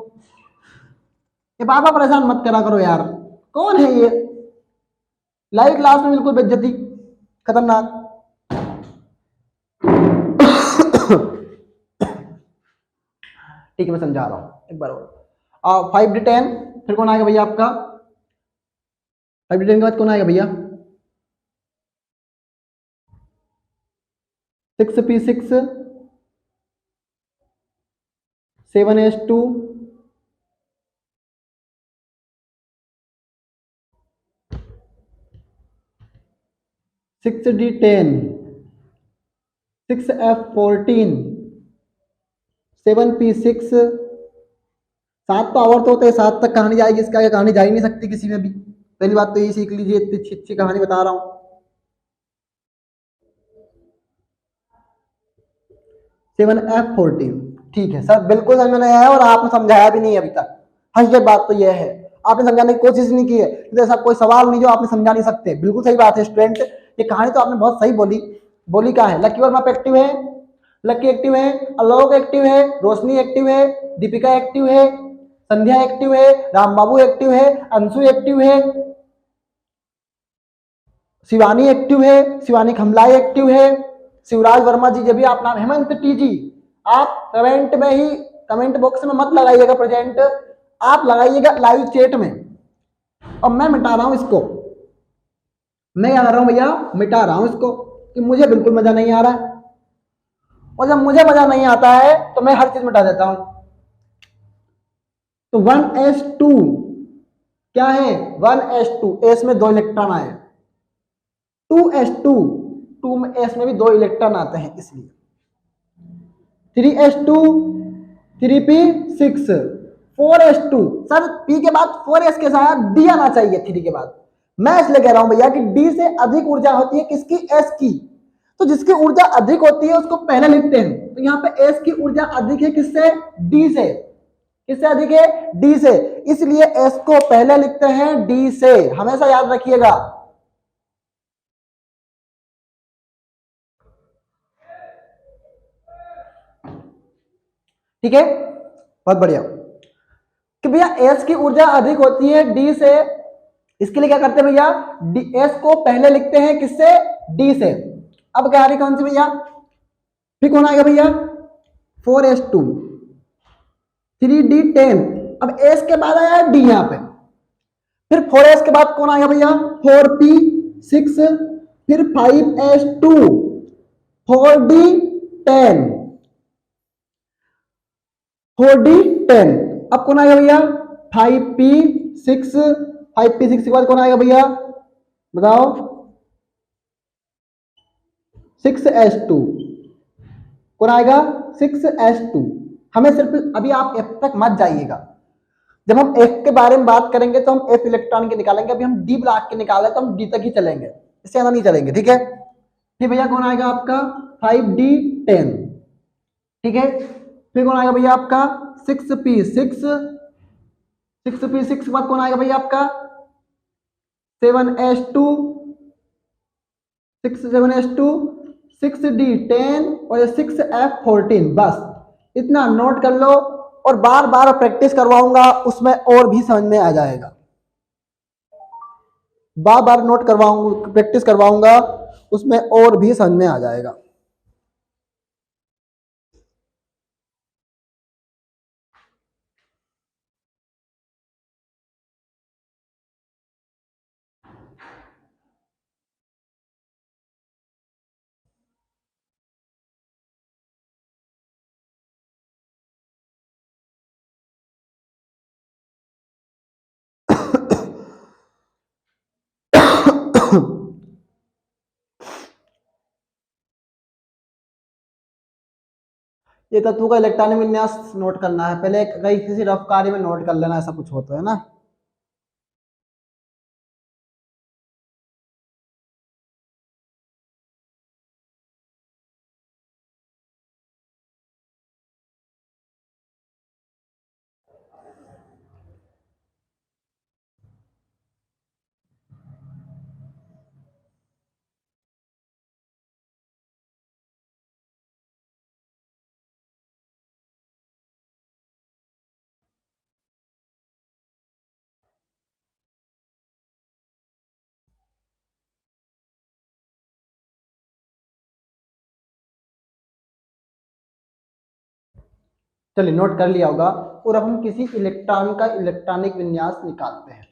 ये बाबा परेशान मत करा करो यार, कौन है ये, लाइव क्लास में बिल्कुल बेइज्जती, खतरनाक। ठीक है मैं समझा रहा हूं एक बार और। 5d10, फिर कौन आएगा भैया आपका 5d10 के बाद कौन आएगा भैया 6p6, 7s2, 6d10, 6f14, 7p6, 7 तो आवर्त होते हैं, 7 तक कहानी जाएगी, इसका कहानी जा ही नहीं सकती किसी में भी। पहली बात तो ये सीख लीजिए, इतनी अच्छी अच्छी कहानी बता रहा हूं। 7f14, ठीक है सर, बिल्कुल समझ में नहीं आया और आपने समझाया भी नहीं अभी तक। हकीकत बात तो यह है, आपने समझाने की कोशिश नहीं की है, तो ऐसा कोई सवाल नहीं जो आपने समझा नहीं सकते। बिल्कुल सही बात है स्टूडेंट, ये कहानी तो आपने बहुत सही बोली। बोली क्या है, लकी वर्मा एक्टिव है, लकी एक्टिव है, आलोक एक्टिव है, रोशनी एक्टिव है, दीपिका एक्टिव है, संध्या एक्टिव है, राम बाबू एक्टिव है, अंशु एक्टिव है, शिवानी एक्टिव है, शिवानी खमलाई एक्टिव है, शिवराज वर्मा जी जब भी आप नाम, हेमंत टी जी, आप कमेंट में ही, कमेंट बॉक्स में मत लगाइएगा प्रेजेंट, आप लगाइएगा लाइव चैट में। और मैं मिटा रहा हूं इसको, मैं क्या कर रहा हूं भैया, मिटा रहा हूं इसको कि मुझे बिल्कुल मजा नहीं आ रहा है। और जब मुझे मजा नहीं आता है तो मैं हर चीज मिटा देता हूं। तो 1s2 क्या है 1s2, एस में 2 इलेक्ट्रॉन आए, 2s2, 2 में एस में भी 2 इलेक्ट्रॉन आते हैं इसलिए, 3s2, 3p6, 4s2, sir p के बाद 4s के साथ d आना चाहिए 3 के बाद। मैं इसलिए कह रहा हूं भैया कि d से अधिक ऊर्जा होती है किसकी, s की, तो जिसकी ऊर्जा अधिक होती है उसको पहले लिखते हैं। तो यहाँ पे s की ऊर्जा अधिक है किससे, d से, किससे अधिक है? डी से। इसलिए एस को पहले लिखते हैं डी से, हमेशा याद रखिएगा। ठीक है, बहुत बढ़िया। कि भैया एस की ऊर्जा अधिक होती है डी से, इसके लिए क्या करते हैं भैया? एस को पहले लिखते हैं किससे? डी से। अब क्या आ रही कौन सी भैया? फिर कौन आएगा भैया? 4s2 3d10। अब एस के बाद आया डी यहां पे, फिर 4s के बाद कौन आएगा भैया? 4p6, फिर 5s2 4d10 4d10। अब कौन आएगा भैया? 5p6 5p6 के बाद कौन आएगा भैया? बताओ। 6s2 कौन आएगा? 6s2। हमें सिर्फ अभी आप एफ तक मत जाइएगा, जब हम एफ के बारे में बात करेंगे तो हम एफ इलेक्ट्रॉन के निकालेंगे, अभी हम डी ब्लॉक के निकाले तो हम डी तक ही चलेंगे, इससे ज्यादा नहीं चलेंगे। ठीक है, फिर भैया कौन आएगा आपका? 5d10। ठीक है, फिर कौन आएगा भैया आपका? 6p6 6p6 के बाद कौन आएगा भैया आपका? 7s2 7s2 6d10 और 6f14। बस इतना नोट कर लो और बार बार प्रैक्टिस करवाऊंगा, उसमें और भी समझ में आ जाएगा। बार बार नोट करवाऊंगा, प्रैक्टिस करवाऊंगा, उसमें और भी समझ में आ जाएगा। ये तत्वों का इलेक्ट्रॉनिक विन्यास नोट करना है, पहले कहीं किसी रफ कार्य में नोट कर लेना, ऐसा कुछ होता है ना। चलिए नोट कर लिया होगा। और अब हम किसी इलेक्ट्रॉन का इलेक्ट्रॉनिक विन्यास निकालते हैं,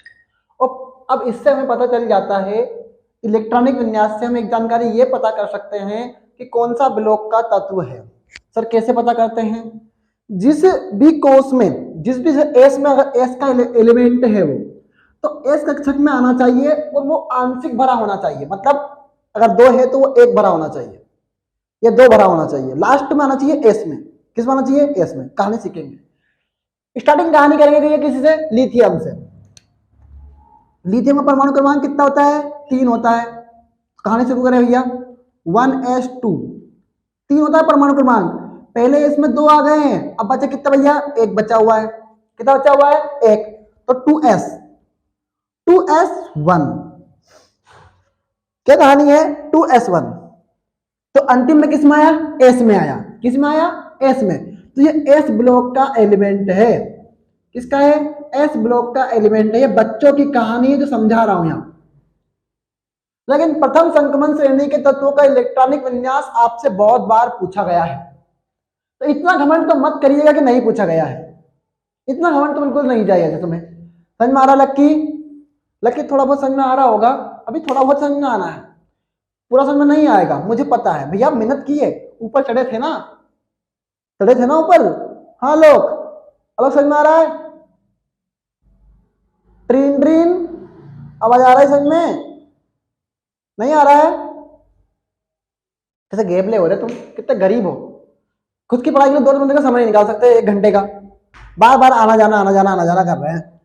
और अब इससे हमें पता चल जाता है, इलेक्ट्रॉनिक विन्यास से हम एक जानकारी ये पता कर सकते हैं कि कौन सा ब्लॉक का तत्व है। सर कैसे पता करते हैं? जिस भी कोष में, जिस भी एस में अगर एस का एलिमेंट है वो, तो एस कक्षक में आना चाहिए और वो आंशिक भरा होना चाहिए। मतलब अगर दो है तो वो एक भरा होना चाहिए या दो भरा होना चाहिए, लास्ट में आना चाहिए एस में। किस में आना चाहिए? एस में। कहानी सीखेंगे। स्टार्टिंग कहानी करेंगे किसी से? लिथियम से। लिथियम का परमाणु क्रमांक कितना होता है? 3 होता है। कहानी शुरू करें भैया। 1s2 3 होता है परमाणु क्रमांक। पहले इसमें 2 आ गए हैं, अब बचा कितना भैया? 1 बचा हुआ है। कितना बचा हुआ है? 1। तो 2s1। क्या कहानी है? 2s1। तो अंतिम में किस में आया? एस में आया। किस में आया? एस में। तो ये एस ब्लॉक का एलिमेंट है। किसका है? एस ब्लॉक का एलिमेंट है। ये बच्चों की कहानी है जो समझा रहा हूं यहां। लेकिन प्रथम संक्रमण श्रेणी के तत्वों का इलेक्ट्रॉनिक विन्यास आपसे बहुत बार पूछा गया है, तो इतना घमंड तो मत करिएगा कि नहीं पूछा गया है। इतना घमंड तो बिल्कुल नहीं जाएगा। तुम्हें समझ में आ रहा लक्की? लक्की थोड़ा बहुत समझ में आ रहा होगा, अभी थोड़ा बहुत समझ में आना है, पूरा समझ में नहीं आएगा मुझे पता है। भैया मेहनत की है, ऊपर चढ़े थे ना, चढ़े थे ना ऊपर। हाँ लोग, अलग समझ में आ रहा है? ट्रीन ट्रीन आवाज आ रहा है समझ में? नहीं आ रहा है? कैसे गेम ले हो रहे तुम, कितने गरीब हो। खुद की पढ़ाई के लिए 2 घंटे का समय नहीं निकाल सकते, 1 घंटे का। बार बार आना जाना आना जाना आना जाना कर रहे हैं।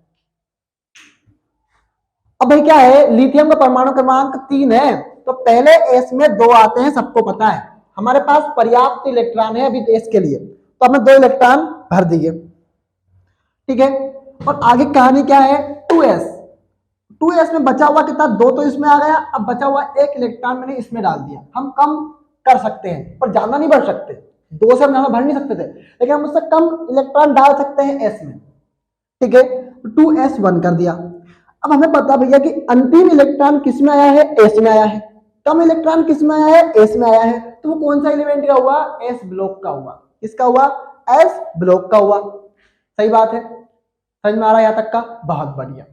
अब भाई क्या है, लिथियम का परमाणु क्रमांक 3 है, तो पहले एस में 2 आते हैं, सबको पता है। हमारे पास पर्याप्त इलेक्ट्रॉन है अभी एस के लिए, तो हमने 2 इलेक्ट्रॉन भर दिए। ठीक है। और आगे कहानी क्या है, 2s। 2s में बचा हुआ कितना, 2 तो इसमें आ गया, अब बचा हुआ 1 इलेक्ट्रॉन मैंने इसमें डाल दिया। हम कम कर सकते हैं पर ज्यादा नहीं भर सकते, 2 से हम ज्यादा भर नहीं सकते थे, लेकिन हम उससे कम इलेक्ट्रॉन डाल सकते हैं s में, ठीक है। 2s1 कर दिया। अब हमें पता भैया कि अंतिम इलेक्ट्रॉन किस में आया है, s में आया है। कम इलेक्ट्रॉन किस में आया है, s में आया है। तो वो कौन सा एलिमेंट का हुआ, s ब्लॉक का हुआ। किसका हुआ, s ब्लॉक का हुआ। सही बात है, समझ में आ रहा है यहां तक का, बहुत बढ़िया।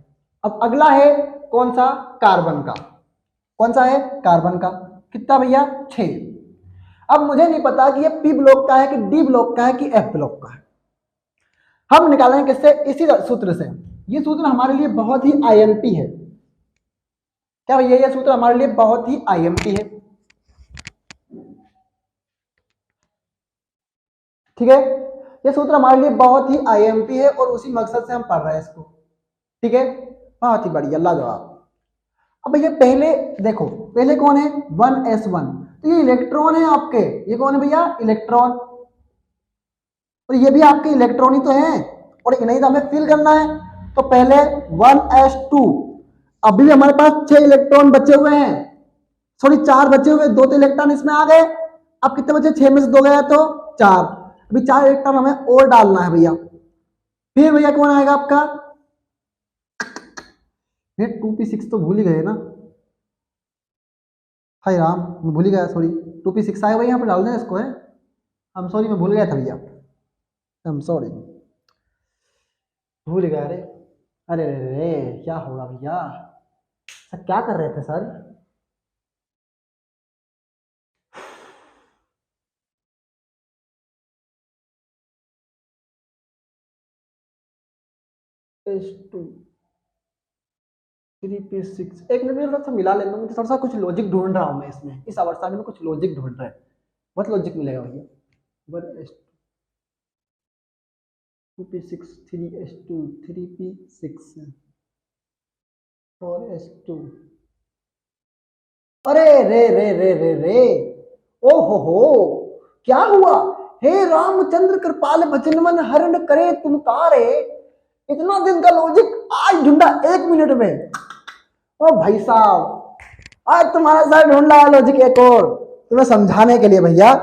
अब अगला है कौन सा, कार्बन का। कौन सा है, कार्बन का। कितना भैया, 6। अब मुझे नहीं पता कि ये p ब्लॉक का है कि d ब्लॉक का है कि f ब्लॉक का है। हम निकालेंगे किससे, इसी सूत्र से। ये सूत्र हमारे लिए बहुत ही आईएमपी है। क्या भैया, ये सूत्र हमारे लिए बहुत ही आईएमपी है, ठीक है। ये सूत्र हमारे लिए बहुत ही आईएमपी है और उसी मकसद से हम पढ़ रहे हैं इसको, ठीक है। बहुत ही बढ़िया, लाजवाब। अब भैया पहले देखो, पहले कौन है, 1s1। तो ये इलेक्ट्रॉन है आपके, ये कौन है भैया, इलेक्ट्रॉन। तो ये भी आपके इलेक्ट्रॉन ही तो है और इन्हें तो हमें फिल करना है। तो पहले 1s2, अभी भी हमारे पास 6 इलेक्ट्रॉन बचे हुए हैं, सॉरी 4 बचे हुए, 2 तो इलेक्ट्रॉन इसमें आ गए। अब कितने बचे, 6 में से 2 गया तो 4। अभी 4 इलेक्ट्रॉन हमें और डालना है भैया। फिर भैया कौन आएगा आपका, ये 2p6 तो भूल ही गए ना, हाय राम, मैं भूल ही गया, सॉरी। 2p6 आएगा भैया, यहाँ पर डाल दें इसको, है। हम सॉरी, मैं भूल गया था भैया, हम सॉरी, भूल गया। अरे अरे अरे क्या होगा भैया, सर क्या कर रहे थे सर। S2 3p6, एक मिनट में थोड़ा सा मिला लेना, मुझे थोड़ा सा कुछ लॉजिक ढूंढ रहा हूँ मैं इसमें, इस अवस्था में कुछ लॉजिक ढूंढ रहा है, बहुत लॉजिक मिलेगा भैया। 2p6 3s2 3p6 4s2, अरे रे रे रे रे रे, ओ हो, क्या हुआ, हे रामचंद्र कृपाल भजनवन हरण करे तुम तारे। इतना दिन का लॉजिक आज ढूंढा 1 मिनट में। ओ भाई साहब, आज तुम्हारा सर ढूंढ रहा है लॉजिक एक और तुम्हें समझाने के लिए भैया।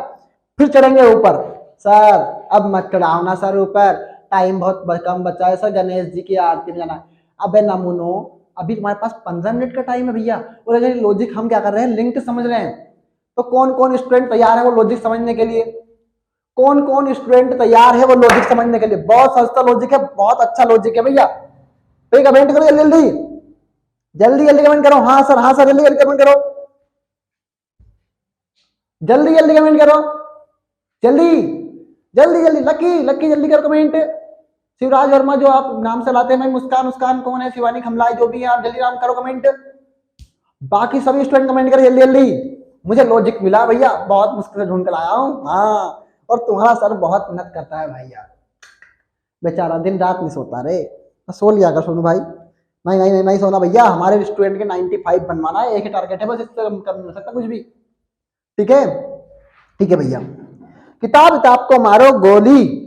फिर चढ़ेंगे ऊपर। सर अब मत चढ़ाओ ना सर ऊपर, टाइम बहुत कम बचा है सर, गणेश जी की आरती में जाना है। अबे नमूनो, अभी तुम्हारे पास 15 मिनट का टाइम है भैया, और अगर लॉजिक हम क्या कर रहे हैं, लिंक समझ रहे हैं। तो कौन कौन स्टूडेंट तैयार है वो लॉजिक समझने के लिए, कौन कौन स्टूडेंट तैयार है वो लॉजिक समझने के लिए। बहुत सस्ता लॉजिक है, बहुत अच्छा लॉजिक है भैया। तो कमेंट करो जल्दी जल्दी, जल्दी जल्दी कमेंट करो। हाँ सर, हाँ सर, जल्दी जल्दी कमेंट करो, जल्दी जल्दी कमेंट करो, जल्दी जल्दी जल्दी। लकी लकी जल्दी करो कमेंट। शिवराज वर्मा जो आप नाम से लाते हैं भाई, मुस्कान मुस्कान कौन है, शिवानी खमलाई जो भी है, आप जल्दी नाम करो कमेंट। बाकी सभी स्टूडेंट कमेंट करें जल्दी जल्दी। मुझे लॉजिक मिला भैया, बहुत मुश्किल से ढूंढ कर आया हूँ, हाँ। और तुम्हारा सर बहुत मेहनत करता है भाई यार, बेचारा दिन रात नहीं सोता रे। सो लिया कर सोनू भाई। नहीं नहीं नहीं, नहीं सोना भैया, हमारे स्टूडेंट के 95 बनवाना है, एक ही टारगेट है बस, इससे कम नहीं हो सकता कुछ भी, ठीक है। ठीक है भैया, किताब किताब को मारो गोली,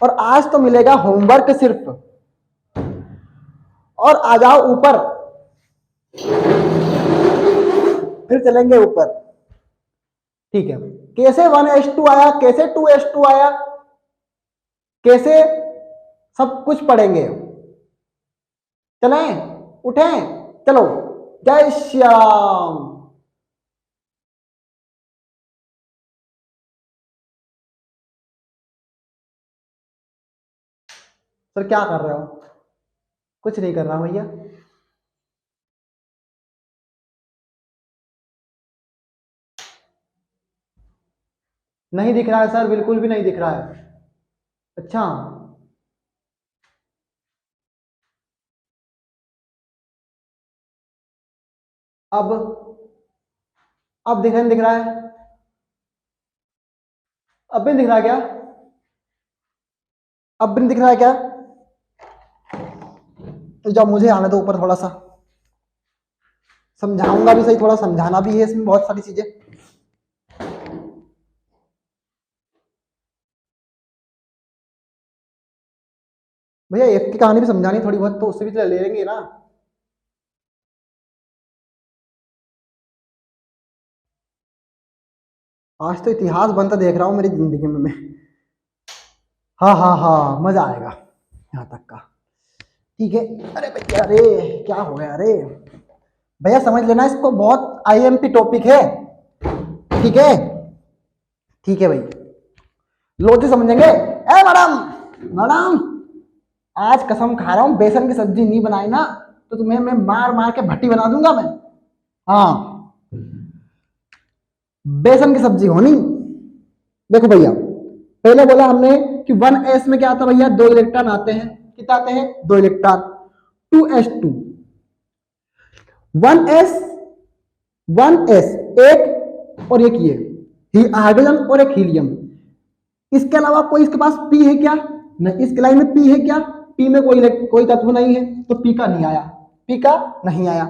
और आज तो मिलेगा होमवर्क सिर्फ, और आ जाओ ऊपर, फिर चलेंगे ऊपर, ठीक है। कैसे 1s2 आया, कैसे 2s2 आया, कैसे, सब कुछ पढ़ेंगे। चलें, उठें, चलो, जय श्याम। सर क्या कर रहे हो, कुछ नहीं कर रहा भैया। नहीं दिख रहा है सर, बिल्कुल भी नहीं दिख रहा है। अच्छा, अब दिख रहा है, अब भी दिख रहा है क्या, अब भी नहीं दिख रहा है क्या। तो जब मुझे आने दो ऊपर, थोड़ा सा समझाऊंगा भी सही, थोड़ा समझाना भी है इसमें बहुत सारी चीजें। भैया एक की कहानी भी समझानी थोड़ी बहुत, तो उससे भी तो ले लेंगे ना। आज तो इतिहास बनता देख रहा हूँ मेरी जिंदगी में मैं। हाँ हाँ हाँ, मजा आएगा यहाँ तक का। ठीक है। अरे भैया, अरे क्या हो गया, अरे भैया समझ लेना, इसको बहुत आईएमपी टॉपिक है। ठीक है। ठीक है भाई, लो जी समझेंगे। ए मैडम, मैडम, आज कसम खा रहा हूँ, बेसन की सब्जी नहीं बनाई ना तो तुम्हें मैं मार मार के भट्टी बना दूंगा मैं। हाँ, बेसन की सब्जी होनी। देखो भैया, पहले बोला हमने कि 1s में क्या आता है भैया, 2 इलेक्ट्रॉन आते हैं। कितना आते हैं? 2 इलेक्ट्रॉन। 2s2। 1s, 1s एक, और एक ये हाइड्रोजन और एक हीलियम। इसके अलावा कोई इसके पास पी है क्या? नहीं। इसके लाइन में पी है क्या? पी में कोई तत्व नहीं है, तो पी का नहीं आया। पी का नहीं आया।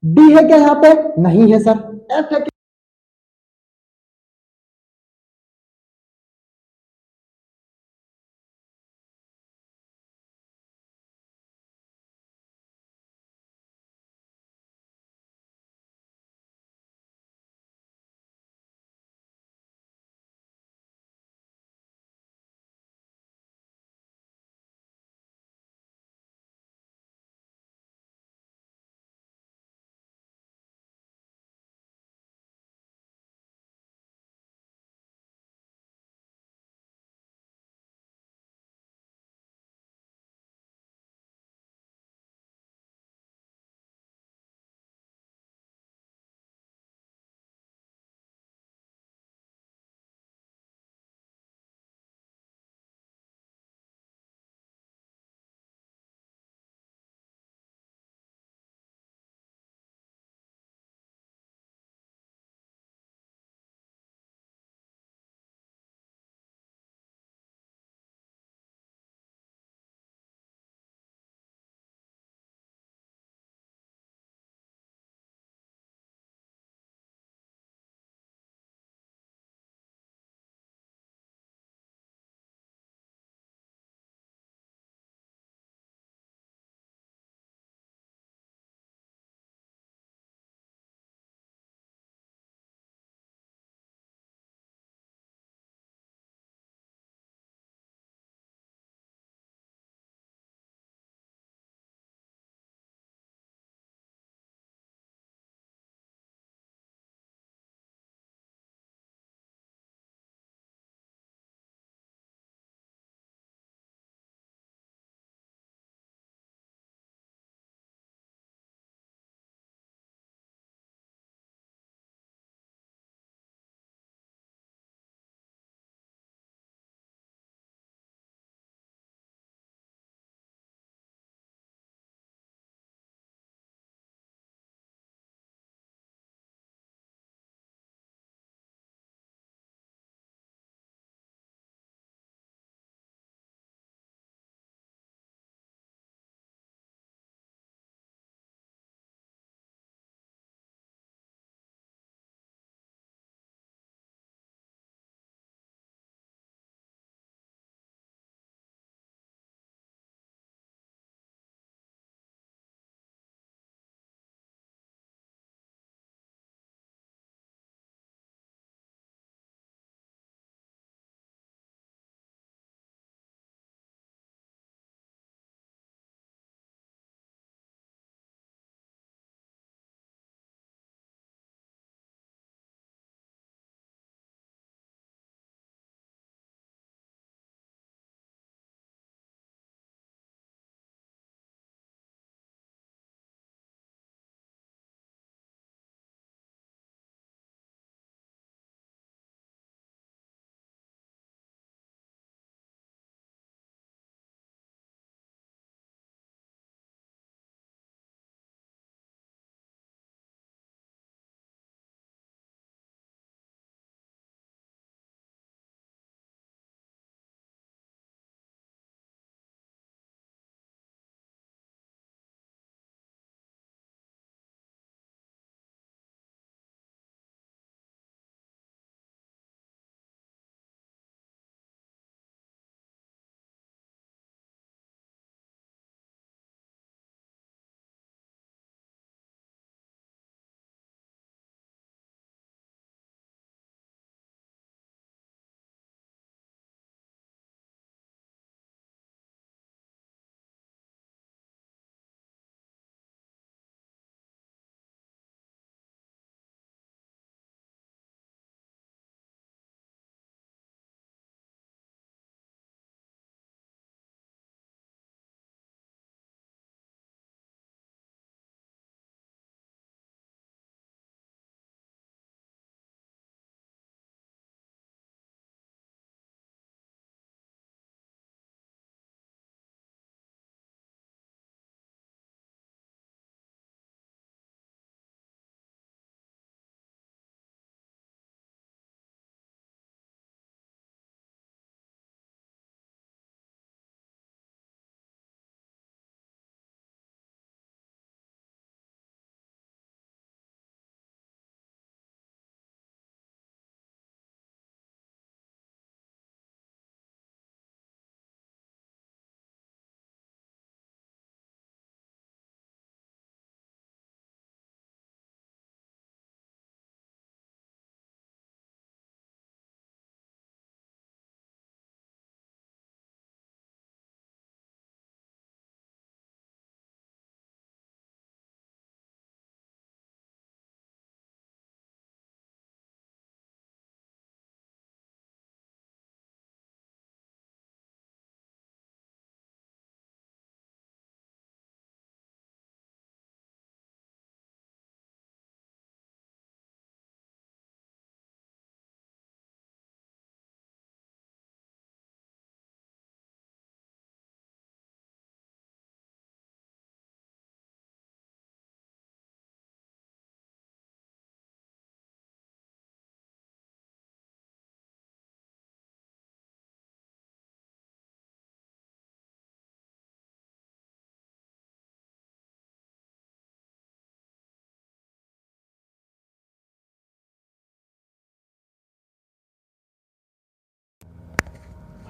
डी है क्या यहाँ पे? नहीं है सर। एफ है क्या?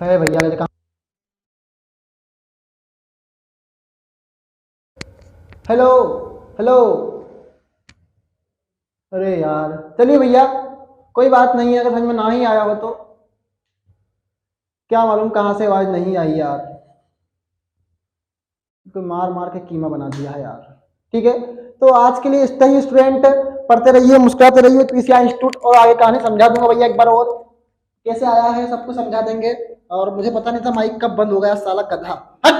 है भैया मेरे कहाँ। Hello hello. अरे यार चलिए भैया, कोई बात नहीं है, अगर समझ में ना ही आया हो तो क्या मालूम कहाँ से आवाज नहीं आई यार, कोई मार मार के कीमा बना दिया है यार। ठीक है, तो आज के लिए इतना ही स्टूडेंट। पढ़ते रहिए, मुस्कुराते रहिए पीसीआई इंस्टीट्यूट, और आगे कहानी समझा दूंगा भैया एक बार और, कैसे आया है सबको समझा देंगे। और मुझे पता नहीं था माइक कब बंद हो गया, साला गधा। हट।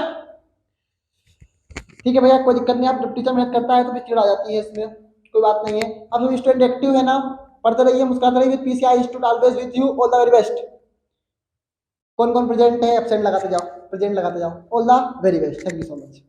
ठीक है भैया, कोई दिक्कत नहीं, आप जब टीचर मेहनत करता है तो फिर चिढ़ आ जाती है, इसमें कोई बात नहीं है। अब सभी स्टूडेंट एक्टिव है ना, पढ़ते रहिए, मुस्कुराते रहिए, PCI institute always with you, all the very best. कौन कौन प्रेजेंट है, एब्सेंट लगाते जाओ, प्रेजेंट लगाते जाओ, all the very best, thank you so much.